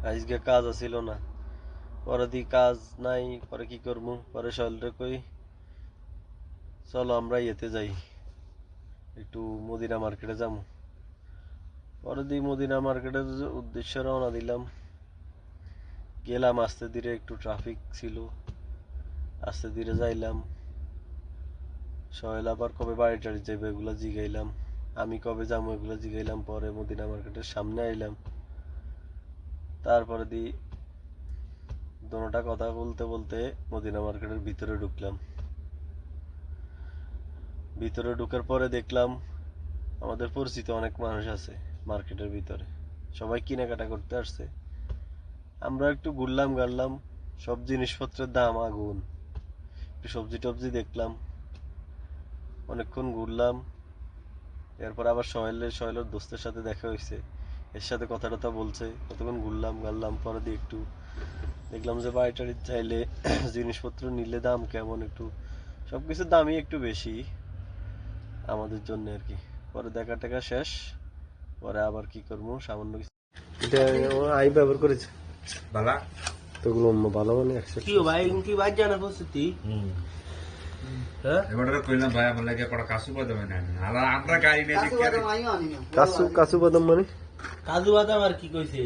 আজকে কাজ আছিল না, পরে দি কাজ নাই, পরে কি করবো, পরে শৈলরে কই চলো আমরা ইয়েতে যাই, একটু মদিনা মার্কেটে যাবো। পরে দি মদিনা মার্কেটের উদ্দেশ্যে রওনা দিলাম। গেলাম আস্তে ধীরে, একটু ট্রাফিক ছিল, আস্তে ধীরে যাইলাম। সোহেল আবার কবে বাড়ি টাড়ি যাইবে এগুলো জিগাইলাম, আমি কবে যাবো এগুলো জিগাইলাম। পরে মদিনা মার্কেটের সামনে আইলাম, তারপরে দি দোনোটা কথা বলতে বলতে মদিনা মার্কেটের ভিতরে ঢুকলাম। ভিতরে ঢুকার পরে দেখলাম আমাদের পরিচিত অনেক মানুষ আছে মার্কেটের ভিতরে, সবাই কেনাকাটা করতে আসছে। আমরা একটু ঘুরলাম গাড়লাম, সব জিনিসপত্রের দাম আগুন। একটু সবজি টবজি দেখলাম, অনেকক্ষণ ঘুরলাম। এরপর আবার সোহেলের দোস্তের সাথে দেখা হয়েছে, এর সাথে কথা টথা বলছে, কতক্ষণ ঘুরলাম গাড়লাম। পরে দিয়ে একটু দেখলাম যে বাড়ি টাড়ি চাইলে জিনিসপত্র নিলে দাম কেমন, একটু সবকিছুর দামই একটু বেশি আমাদের জন্য আর কি। পরে দেখা টেকা শেষ, পরে আবার কি করবো সামান্য কিছু এটা আমি ব্যবহার করেছি বালা তোগুলো ভালো মানে কি ভাই কি বাজ জানা প্রস্তুতি হ্যাঁ এবারে কইলাম ভাই আমার লাগে কড়া কাসু বাদাম না আমরা গাড়ি নিয়ে কাসু কাসু বাদাম মানে কাজু বাদাম আর কি কইছে